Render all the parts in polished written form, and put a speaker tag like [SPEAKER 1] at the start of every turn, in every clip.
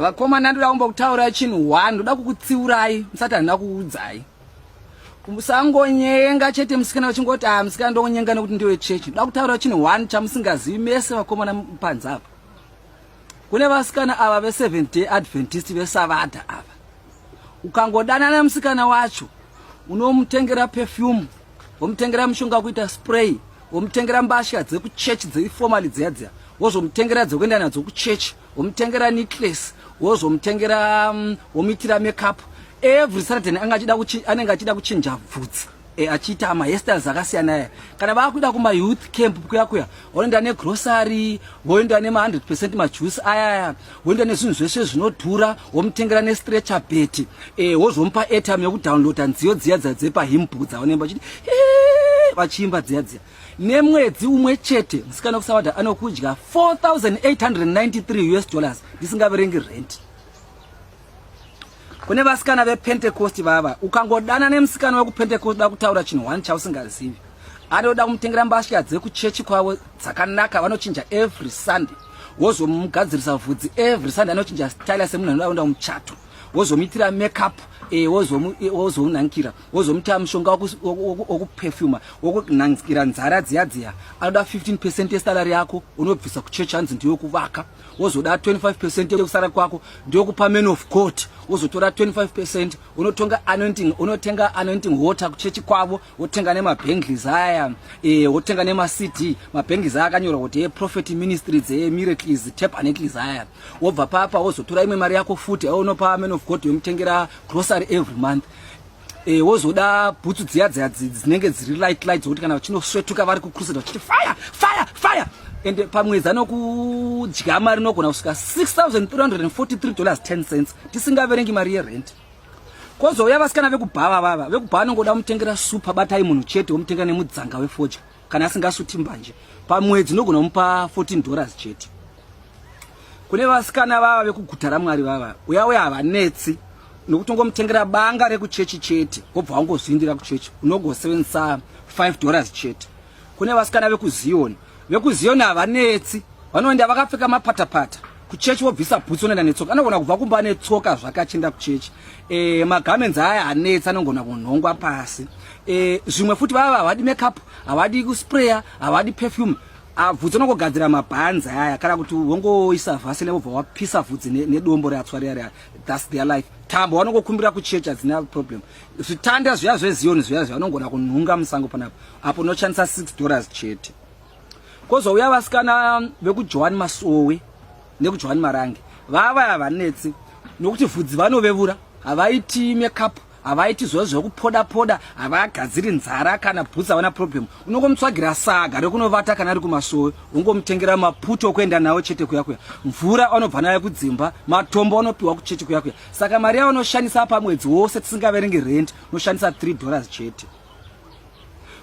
[SPEAKER 1] vakomana ndoda kumba kutaura chinhu 1 ndoda kukutsiurai musati handina kuudzai. Musangonyenga chete musikana uchingoti musikana ndonyenga nekuti ndiwe chechi. Ndoda kutaura chinhu 1 chamusingazivi mese vakomana mupanza apa. Kune vasikana ava ve7th Day Adventist vesavada ava. Ukangodana nemusikana wacho unomutengera perfume, womutengera mushonga kuita spray, womutengera mbasha dzekuchechi dzeifomali dziya, wozomutengera dzekuenda nadzo kuchechi, womutengera necklace, wozomutengera womitira makeup. Every Saturday anenge achida kuchinja bvudzi achiita hairstyles akasiyana. Kana vakuda kuma youth camp kuya voenda negrocery, voenda nema100% majuice aya, voenda nezvinhu zveshe zvinodhura, womutengera nestretcher bed, wozomupa airtime yekudownloada nziyo dziya dzepahimbo dzaonemba chiti vachiimba dziya. Nemwedzi umwe chete musikana kusavada anokudya $4,893 ndisingaverengi rent. Kune vasikana vePentecost vava, ukangodana nemusikana wekuPentecost da kutaura chinhu 1 chausingazivi. Anoda kumutengera mbasha dzekuchechi kwavo dzakanaka, vanochinja every Sunday. Wozomugadzirisa bvudzi every Sunday, anochinja style semunhu anoda kuenda kumuchato. Wozomitira makeup, wozomunankira, wozomuita mushonga wokuperfume, wokunankira nzara dziya. Anoda 15% yesalary yako unobvisa kuchechi hanzi ndiyo kuvaka. Wozoda 25% yekusara kwako ndiyo kupa men of God. Wozotora 25% unotenga anointing water kuchechi kwavo, wotenga nemabangles aya, wotenga nema-CD, mabangles aya akanyorwa kuti prophet ministry miracles tabernacles aya. Wobva papa wozotora imwe mari yako futi unopa men of God yomutengera grocery every month. Wozoda bhutsu dziya dzinenge dziri light zokuti kana vachinosvetuka vari kucrusade vachiti fire. And pamwedzi anokudya mari inogona kusvika $6,343.10 tisingaverengi mari yerent. Kozouya vasikana vekubhava vava, vekubhava anongoda mutengera supa batai munhu chete, womutenga nemudzanga wefodya kana asingasuti mbanje. Pamwedzi unogona kumupa $14 chete. Kune vasikana vava vekuguta raMwari vava, uya havanetsi nokuti ungomutengera banga rekuchechi chete, wobva wangozvindira kuchechi, unogosevenzesa $5 chete. Kune vasikana vekuZioni havanetsi, vanoenda vakapfeka mapatapata kuchechi, wobvisa bhutsu unoenda netsoka, anogona kubva kumba netsoka zvakachienda kuchechi. Magamenzi aya hanetsi, anogona kunhongwa pasi. Zvimwe futi vava havadi makeup, havadi kuspraya, havadi perfume. Bvudzi unongogadzira mabhanzi aya, kana kuti wongoisa vhasi wobva wapisa bvudzi nedombo reatswa riya, that's their life. Tambo vanongokumbira kuchechi hadzina problem. Zvitanda zviya zveZioni zviya vanongona kunhunga musango panapo, apo unoshandisa $6 chete. Kozouya vasikana vekuJohani Masowe nekuJohani Marange, vava havanetsi nokuti bvudzi vanovevura, havaiti makeup, havaiti zvekupoda, havagadziri nzara kana bhutsi havana problem. Unongomutsvagira saga rekunovata kana ari kuMasowe, ungomutengera maputo okuenda nawo chete kuya. Mvura anobva nayo kudzimba, matombo anopiwa kuchechi kuya. Saka mari yavo unoshandisa pamwedzi wose tisingaverengi rent, unoshandisa $3 chete.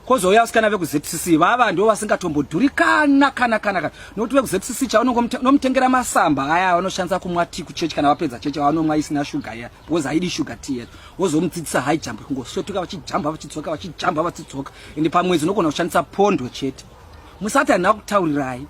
[SPEAKER 1] Kozouya vasikana vekuZCC vava ndo vasingatombodhuri kana nokuti vekuZCC chaunongomutengera masamba aya vanoshandisa kumwa tea kuchechi kana vapedza chechi, vanomwa isina shuga iya because haidi shuga tea. Wozomudzidzisa high jump, kungosvetuka vachijamba vachidzoka, ende pamwedzi unogona kushandisa pondo chete. Musati handina kutaurirai